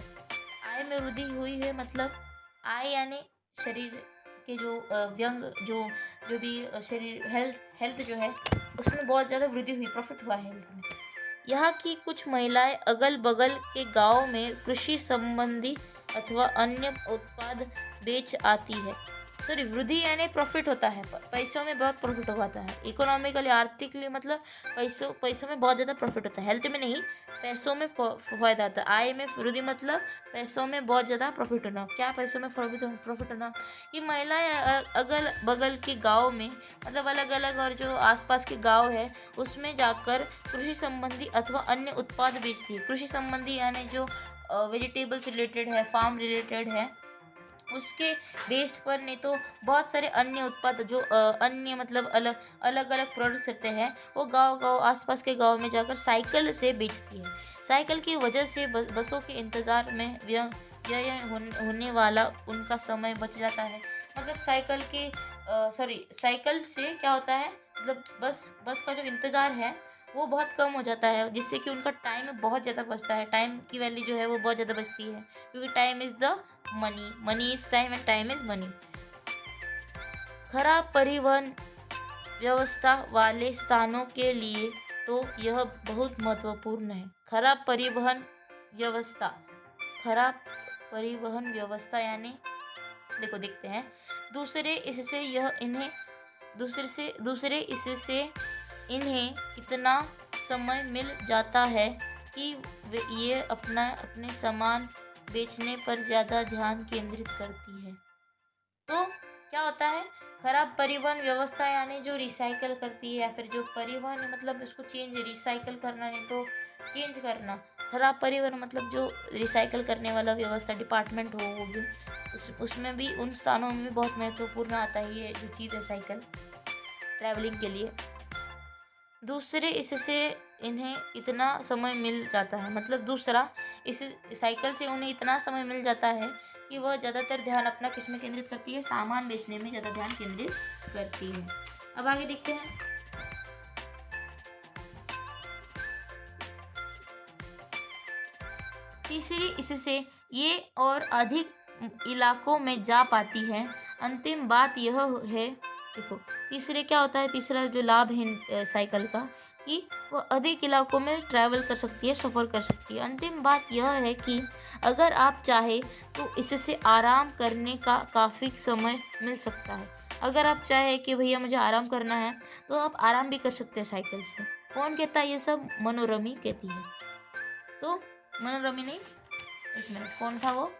आय में वृद्धि हुई है मतलब आय यानी शरीर के जो व्यंग जो भी शरीर हेल्थ जो है उसमें बहुत ज़्यादा वृद्धि हुई, प्रॉफिट हुआ हेल्थ में। यहाँ की कुछ महिलाएं अगल बगल के गांव में कृषि संबंधी अथवा अन्य उत्पाद बेच आती है। सॉरी वृद्धि यानी प्रॉफिट होता है, पैसों में बहुत प्रॉफिट हो पाता है। इकोनॉमिकली आर्थिकली मतलब पैसों पैसों में बहुत ज़्यादा प्रॉफिट होता है। हेल्थ में नहीं, पैसों में फायदा होता है। आय में वृद्धि मतलब पैसों में बहुत ज़्यादा प्रॉफिट होना। क्या पैसों में प्रॉफिट होना कि महिलाएं अगल बगल के गाँव में मतलब अलग अलग और जो आसपास के गाँव है उसमें जाकर कृषि संबंधी अथवा अन्य उत्पाद बेचती है। कृषि संबंधी यानी जो वेजिटेबल्स रिलेटेड है, फार्म रिलेटेड है, उसके बेस्ड पर नहीं तो बहुत सारे अन्य उत्पाद जो अन्य मतलब अलग अलग अलग प्रोडक्ट्स रहते हैं वो गांव आसपास के गांव में जाकर साइकिल से बेचती है। साइकिल की वजह से बसों के इंतज़ार में व्यय होने वाला उनका समय बच जाता है। मतलब साइकिल से क्या होता है मतलब बस का जो इंतज़ार है वो बहुत कम हो जाता है, जिससे कि उनका टाइम बहुत ज़्यादा बचता है। टाइम की वैल्यू जो है वो बहुत ज़्यादा बचती है, क्योंकि time is the money is time and time is money. खराब परिवहन व्यवस्था वाले स्थानों के लिए तो यह बहुत महत्वपूर्ण है। व्यवस्था खराब परिवहन व्यवस्था यानी देखो देखते हैं दूसरे इससे इन्हें इतना समय मिल जाता है कि ये अपने सामान बेचने पर ज़्यादा ध्यान केंद्रित करती है। तो क्या होता है खराब परिवहन व्यवस्था यानी जो रिसाइकल करती है या फिर जो परिवहन मतलब उसको रिसाइकल करना नहीं तो चेंज करना। खराब परिवहन मतलब जो रिसाइकल करने वाला व्यवस्था डिपार्टमेंट हो वो भी उसमें भी उन स्थानों में भी बहुत महत्वपूर्ण आता है ये जो चीज़ है साइकिल ट्रैवलिंग के लिए। दूसरे इससे इन्हें इतना समय मिल जाता है मतलब दूसरा इस साइकिल से उन्हें इतना समय मिल जाता है कि वह ज़्यादातर ध्यान अपना किस में केंद्रित करती है, सामान बेचने में ज़्यादा ध्यान केंद्रित करती है। अब आगे देखते हैं। तीसरी इससे ये और अधिक इलाकों में जा पाती है। अंतिम बात यह है देखो तीसरे क्या होता है, तीसरा जो लाभ है साइकिल का कि वो अधिक इलाकों में ट्रैवल कर सकती है, सफ़र कर सकती है। अंतिम बात यह है कि अगर आप चाहे तो इससे आराम करने का काफ़ी समय मिल सकता है। अगर आप चाहे कि भैया मुझे आराम करना है तो आप आराम भी कर सकते हैं साइकिल से। कौन कहता है ये सब? मनोरमी कहती है। तो मनोरमी नहीं, एक मिनट कौन था वो?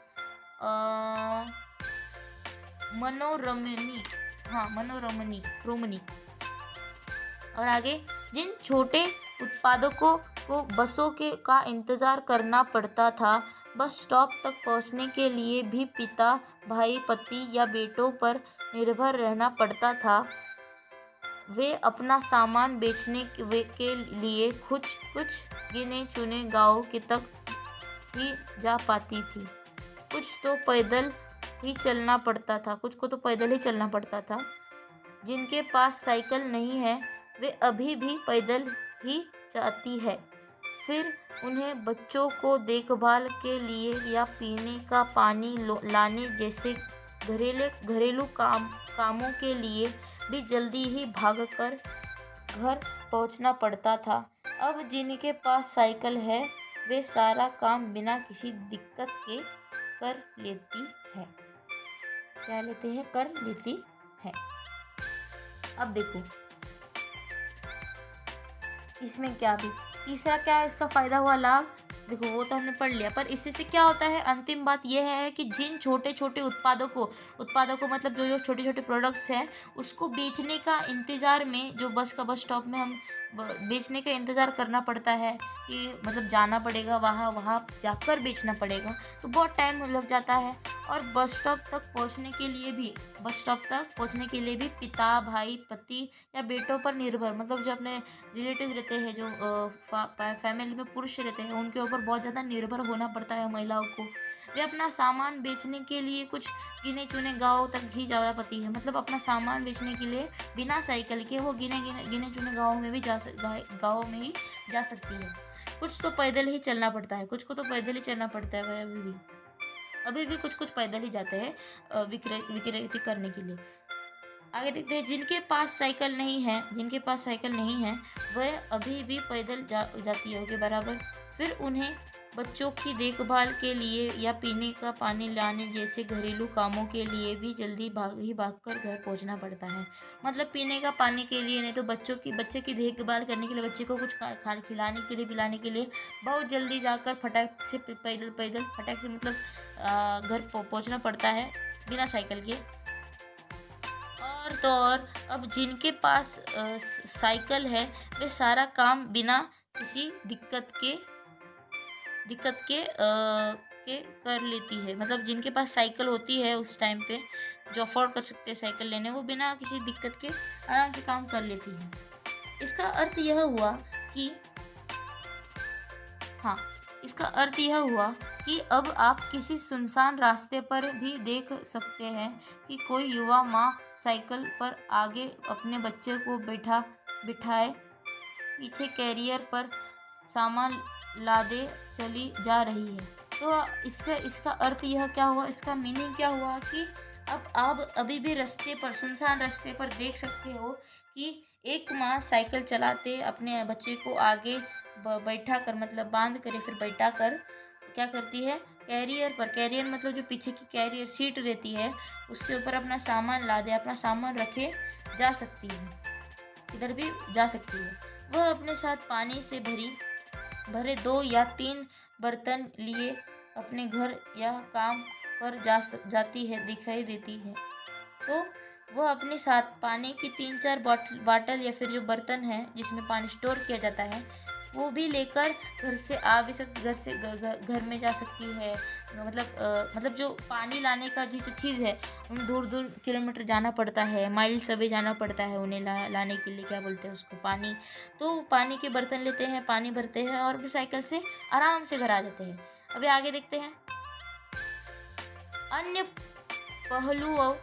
मनोरमनी, हाँ मनोरमनी रोमनी। और आगे जिन छोटे उत्पादकों को बसों का इंतज़ार करना पड़ता था, बस स्टॉप तक पहुंचने के लिए भी पिता, भाई, पति या बेटों पर निर्भर रहना पड़ता था। वे अपना सामान बेचने के लिए कुछ गिने चुने गाँव के तक ही जा पाती थी। कुछ को तो पैदल ही चलना पड़ता था। जिनके पास साइकिल नहीं है वे अभी भी पैदल ही जाती है। फिर उन्हें बच्चों को देखभाल के लिए या पीने का पानी लाने जैसे घरेलू कामों के लिए भी जल्दी ही भागकर घर पहुंचना पड़ता था। अब जिनके पास साइकिल है वे सारा काम बिना किसी दिक्कत के कर लेती है। कर लेती है। अब देखो इसमें क्या भी तीसरा क्या है इसका फायदा हुआ लाभ, देखो वो तो हमने पढ़ लिया। पर इससे क्या होता है, अंतिम बात यह है कि जिन छोटे छोटे उत्पादों को मतलब जो छोटे छोटे प्रोडक्ट्स हैं उसको बेचने का इंतज़ार में जो बस स्टॉप में हम बेचने का इंतज़ार करना पड़ता है कि मतलब जाना पड़ेगा वहाँ जाकर बेचना पड़ेगा, तो बहुत टाइम लग जाता है। और बस स्टॉप तक पहुँचने के लिए भी पिता, भाई, पति या बेटों पर निर्भर मतलब जो अपने रिलेटिव रहते हैं, जो फैमिली में पुरुष रहते हैं, उनके ऊपर बहुत ज़्यादा निर्भर होना पड़ता है महिलाओं को। वे अपना सामान बेचने के लिए कुछ गिने चुने गाँव तक ही जा पाती है। मतलब अपना सामान बेचने के लिए बिना साइकिल के वो गिने चुने गाँव में ही जा सकती है। कुछ तो पैदल ही चलना पड़ता है, वह अभी भी कुछ पैदल ही जाते हैं विक्रेती करने के लिए। आगे देखते हैं जिनके पास साइकिल नहीं है वह अभी भी पैदल जाती है के बराबर। फिर उन्हें बच्चों की देखभाल के लिए या पीने का पानी लाने जैसे घरेलू कामों के लिए भी जल्दी भागकर घर पहुंचना पड़ता है। मतलब पीने का पानी के लिए, नहीं तो बच्चे की देखभाल करने के लिए, बच्चे को कुछ खा खिलाने के लिए, पिलाने के लिए बहुत जल्दी जाकर फटाक से पैदल पैदल फटाक से मतलब घर पहुंचना पड़ता है बिना साइकिल के। और तो और अब जिनके पास साइकिल है वे सारा काम बिना किसी दिक्कत के कर लेती है। मतलब जिनके पास साइकिल होती है उस टाइम पे, जो अफोर्ड कर सकते हैं साइकिल लेने, वो बिना किसी दिक्कत के आराम से काम कर लेती है। इसका अर्थ यह हुआ कि हाँ, इसका अर्थ यह हुआ कि अब आप किसी सुनसान रास्ते पर भी देख सकते हैं कि कोई युवा माँ साइकिल पर आगे अपने बच्चे को बिठाए पीछे कैरियर पर सामान लादे चली जा रही है। तो इसका अर्थ यह क्या हुआ, इसका मीनिंग क्या हुआ कि अब आप अभी भी सुनसान रास्ते पर देख सकते हो कि एक माँ साइकिल चलाते अपने बच्चे को आगे बैठा कर, मतलब बांध कर या फिर बैठा कर क्या करती है, कैरियर मतलब जो पीछे की कैरियर सीट रहती है उसके ऊपर अपना सामान लादे, अपना सामान रखे जा सकती है, इधर भी जा सकती है। वह अपने साथ पानी से भरे 2 या 3 बर्तन लिए अपने घर या काम पर जाती है, दिखाई देती है। तो वह अपने साथ पानी की 3-4 बॉटल या फिर जो बर्तन है जिसमें पानी स्टोर किया जाता है वो भी लेकर घर से आ भी घर से घर में जा सकती है। मतलब जो पानी लाने का जो चीज़ है उन्हें दूर दूर किलोमीटर जाना पड़ता है, माइल्स अवे जाना पड़ता है उन्हें लाने के लिए, क्या बोलते हैं उसको, पानी। तो पानी के बर्तन लेते हैं, पानी भरते हैं और फिर साइकिल से आराम से घर आ जाते हैं। अभी आगे देखते हैं। अन्य पहलुओं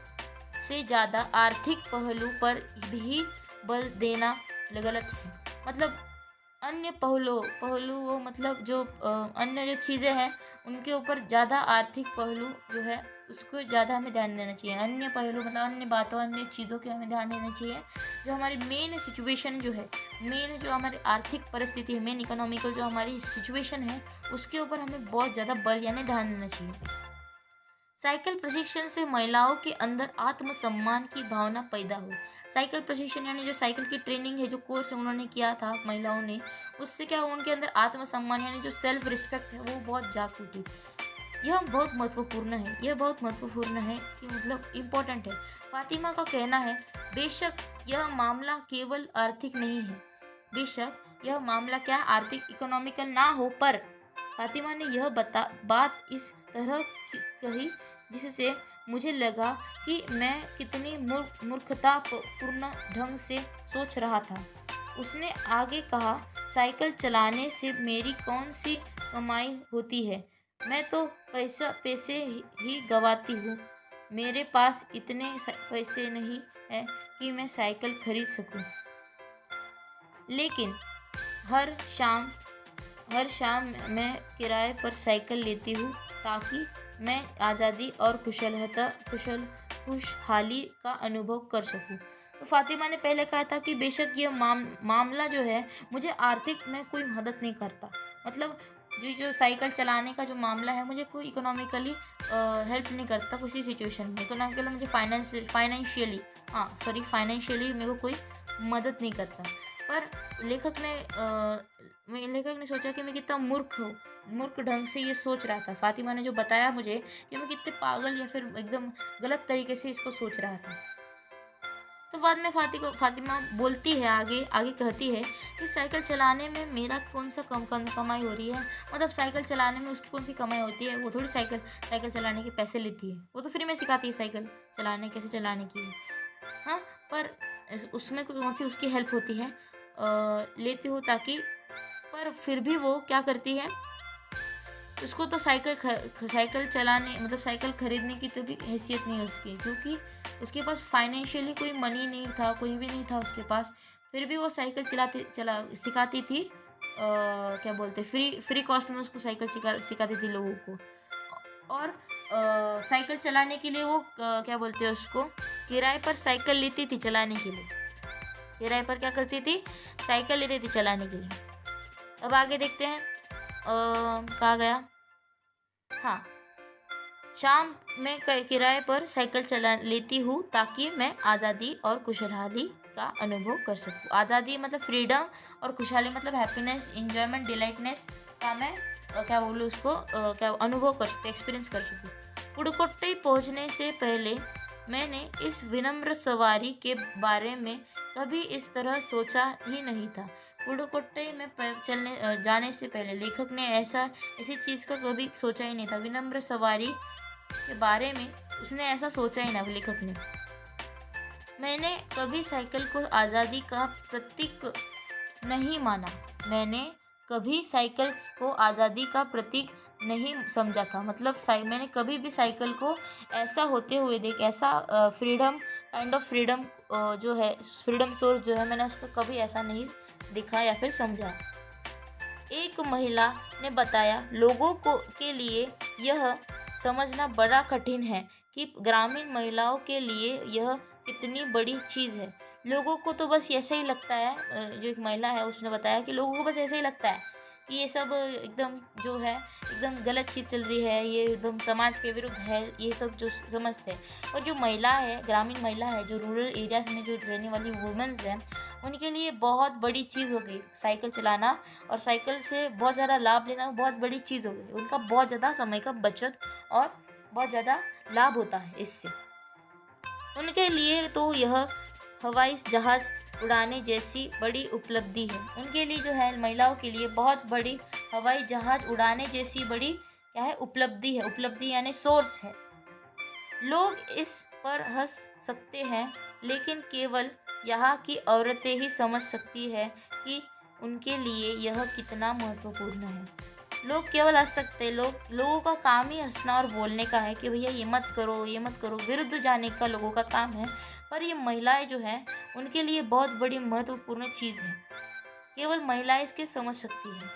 से ज़्यादा आर्थिक पहलू पर भी बल देना गलत है। मतलब अन्य पहलुओं मतलब जो अन्य जो चीज़ें हैं उनके ऊपर ज़्यादा आर्थिक पहलू जो है उसको ज़्यादा हमें ध्यान देना चाहिए। अन्य पहलू मतलब अन्य बातों, अन्य चीज़ों के हमें ध्यान देना चाहिए। जो हमारी मेन सिचुएशन जो है, मेन जो हमारी आर्थिक परिस्थिति है, मेन इकोनॉमिकल जो हमारी सिचुएशन है उसके ऊपर हमें बहुत ज़्यादा बल यानी ध्यान देना चाहिए। साइकिल प्रशिक्षण से महिलाओं के अंदर आत्मसम्मान की भावना पैदा हो। साइकिल प्रशिक्षण यानी जो साइकिल की ट्रेनिंग है, जो कोर्स उन्होंने किया था महिलाओं ने, उससे क्या हुआ, उनके अंदर आत्मसम्मान यानी जो सेल्फ रिस्पेक्ट है वो बहुत जाग उठी। यह बहुत महत्वपूर्ण है, कि मतलब इम्पोर्टेंट है। फातिमा का कहना है, बेशक यह मामला केवल आर्थिक नहीं है, बेशक यह मामला क्या आर्थिक इकोनॉमिकल ना हो, पर फातिमा ने यह बात इस तरह कही जिससे मुझे लगा कि मैं कितनी मूर्खतापूर्ण ढंग से सोच रहा था। उसने आगे कहा, साइकिल चलाने से मेरी कौन सी कमाई होती है, मैं तो पैसे ही गंवाती हूँ। मेरे पास इतने पैसे नहीं हैं कि मैं साइकिल खरीद सकूँ, लेकिन हर शाम मैं किराए पर साइकिल लेती हूँ ताकि मैं आज़ादी और खुशहाली का अनुभव कर सकूं। तो फातिमा ने पहले कहा था कि बेशक ये मामला जो है मुझे आर्थिक में कोई मदद नहीं करता। मतलब जो साइकिल चलाने का जो मामला है मुझे कोई इकोनॉमिकली हेल्प नहीं करता किसी सिचुएशन में। इकोनॉमिकली मुझे फाइनेंशियली मेरे को कोई मदद नहीं करता। पर लेखक ने सोचा कि मैं कितना मूर्ख ढंग से ये सोच रहा था। फातिमा ने जो बताया मुझे कि मैं कितने पागल या फिर एकदम गलत तरीके से इसको सोच रहा था। तो बाद में फातिमा बोलती है, आगे कहती है कि साइकिल चलाने में मेरा कौन सा कमाई हो रही है। मतलब साइकिल चलाने में उसकी कौन सी कमाई होती है, वो थोड़ी साइकिल चलाने के पैसे लेती है, वो तो फ्री में सिखाती है साइकिल कैसे चलाने की है। हाँ, पर उसमें कौन सी उसकी हेल्प होती है, लेती हो ताकि, पर फिर भी वो क्या करती है, उसको तो साइकिल चलाने मतलब साइकिल खरीदने की तो भी हैसियत नहीं उसकी, क्योंकि उसके पास फाइनेंशियली कोई मनी नहीं था, कोई भी नहीं था उसके पास। फिर भी वो साइकिल सिखाती थी, क्या बोलते, फ्री कॉस्ट में उसको साइकिल सिखाती थी लोगों को। और साइकिल चलाने के लिए वो क्या बोलते हैं उसको, किराए पर साइकिल लेती थी चलाने के लिए। किराए पर क्या करती थी, साइकिल लेती थी चलाने के लिए। अब आगे देखते हैं। कहा गया, हाँ, शाम में किराए पर साइकिल चला लेती हूँ ताकि मैं आज़ादी और खुशहाली का अनुभव कर सकूँ। आज़ादी मतलब फ्रीडम, और खुशहाली मतलब हैप्पीनेस, इंजॉयमेंट, डिलाइटनेस का मैं क्या बोलूँ उसको, क्या अनुभव कर सकूँ, एक्सपीरियंस कर सकूँ। पुडुकोट्टई पहुँचने से पहले मैंने इस विनम्र सवारी के बारे में कभी इस तरह सोचा ही नहीं था। पुडुकोट्टई में जाने से पहले लेखक ने ऐसी चीज़ का कभी सोचा ही नहीं था। विनम्र सवारी के बारे में उसने ऐसा सोचा ही ना, लेखक ने। मैंने कभी साइकिल को आज़ादी का प्रतीक नहीं माना। मैंने कभी साइकिल को आज़ादी का प्रतीक नहीं समझा था। मतलब मैंने कभी भी साइकिल को ऐसा होते हुए ऐसा फ्रीडम, काइंड ऑफ फ्रीडम जो है, फ्रीडम सोर्स जो है, मैंने उसको कभी ऐसा नहीं देखा या फिर समझा। एक महिला ने बताया, लोगों को के लिए यह समझना बड़ा कठिन है कि ग्रामीण महिलाओं के लिए यह कितनी बड़ी चीज़ है। लोगों को तो बस ऐसे ही लगता है, जो एक महिला है उसने बताया कि लोगों को बस ऐसे ही लगता है कि ये सब एकदम जो है एकदम गलत चीज़ चल रही है, ये एकदम समाज के विरुद्ध है, ये सब जो समझते हैं। और जो महिला है, ग्रामीण महिला है, जो रूरल एरियाज में जो रहने वाली वुमेन्स हैं, उनके लिए बहुत बड़ी चीज़ हो गई साइकिल चलाना, और साइकिल से बहुत ज़्यादा लाभ लेना बहुत बड़ी चीज़ हो गई। उनका बहुत ज़्यादा समय का बचत और बहुत ज़्यादा लाभ होता है इससे। उनके लिए तो यह हवाई जहाज़ उड़ाने जैसी बड़ी उपलब्धि है। उनके लिए जो है, महिलाओं के लिए बहुत बड़ी हवाई जहाज़ उड़ाने जैसी बड़ी क्या है, उपलब्धि है। उपलब्धि यानी सोर्स है। लोग इस पर हंस सकते हैं, लेकिन केवल यहाँ की औरतें ही समझ सकती है कि उनके लिए यह कितना महत्वपूर्ण है। लोग केवल हंस सकते हैं, लोगों का काम ही हंसना और बोलने का है कि भैया ये मत करो, ये मत करो, विरुद्ध जाने का लोगों का काम है। पर ये महिलाएं जो हैं, उनके लिए बहुत बड़ी महत्वपूर्ण चीज़ है। केवल महिलाएं इसके समझ सकती हैं।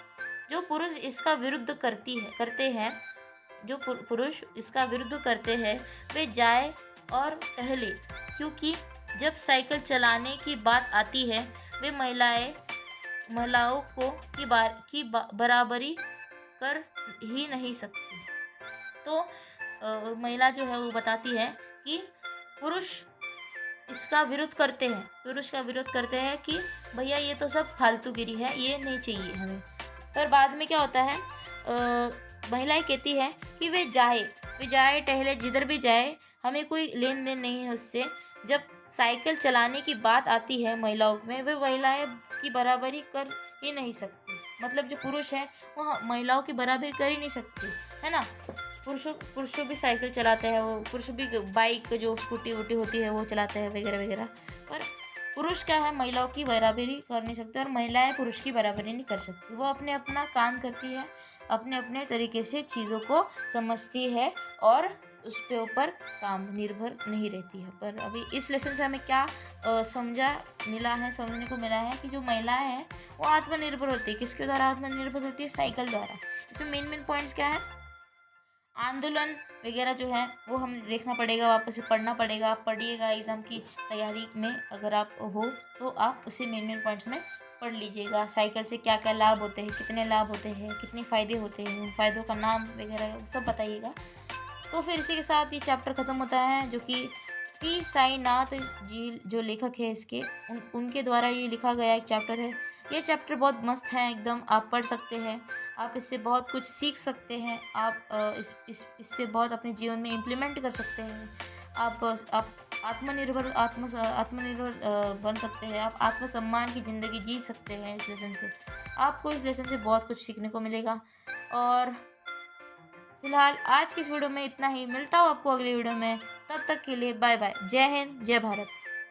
जो पुरुष इसका विरुद्ध करते हैं, जो पुरुष इसका विरुद्ध करते हैं, वे जाए और टहले, क्योंकि जब साइकिल चलाने की बात आती है, वे महिलाओं को बराबरी कर ही नहीं सकती। तो महिला जो है वो बताती है कि पुरुष इसका विरोध करते हैं, कि भैया ये तो सब फालतूगिरी है, ये नहीं चाहिए हमें। पर बाद में क्या होता है, महिलाएं कहती है कि वे जाए टहले, जिधर भी जाए, हमें कोई लेन देन नहीं है उससे। जब साइकिल चलाने की बात आती है महिलाओं में, वे महिलाएं की बराबरी कर ही नहीं सकती। मतलब जो पुरुष है वो महिलाओं की बराबरी कर ही नहीं सकती, है ना। पुरुषों भी साइकिल चलाते हैं, वो पुरुष भी बाइक जो स्कूटी वूटी होती है वो चलाते हैं वगैरह वगैरह। पर पुरुष क्या है, महिलाओं की बराबरी कर नहीं सकते, और महिलाएं पुरुष की बराबरी नहीं कर सकती। वो अपने अपना काम करती है, अपने अपने तरीके से चीज़ों को समझती है, और उस पे ऊपर काम निर्भर नहीं रहती है। पर अभी इस लेसन से हमें क्या समझने को मिला है कि जो महिलाएं हैं वो आत्मनिर्भर होती है। किसके द्वारा आत्मनिर्भर होती है? साइकिल द्वारा। इसमें मेन पॉइंट्स क्या है? आंदोलन वगैरह जो है वो हमें देखना पड़ेगा, वापस से पढ़ना पड़ेगा। आप पढ़िएगा एग्ज़ाम की तैयारी में, अगर आप हो तो आप उसे मेन पॉइंट्स में पढ़ लीजिएगा। साइकिल से क्या क्या लाभ होते हैं, कितने लाभ होते हैं, कितने फ़ायदे होते हैं, उन फ़ायदों का नाम वगैरह सब बताइएगा। तो फिर इसी के साथ ये चैप्टर ख़त्म होता है, जो कि पी साईनाथ जी जो लेखक है इसके, उनके द्वारा ये लिखा गया एक चैप्टर है। ये चैप्टर बहुत मस्त है एकदम, आप पढ़ सकते हैं, आप इससे बहुत कुछ सीख सकते हैं। आप इससे बहुत अपने जीवन में इम्प्लीमेंट कर सकते हैं। आप आत्मनिर्भर बन सकते हैं। आप आत्मसम्मान की ज़िंदगी जी सकते हैं इस लेसन से। आपको इस लेसन से बहुत कुछ सीखने को मिलेगा। और फिलहाल आज की इस वीडियो में इतना ही। मिलता हूँ आपको अगली वीडियो में, तब तक के लिए बाय बाय। जय हिंद, जय भारत।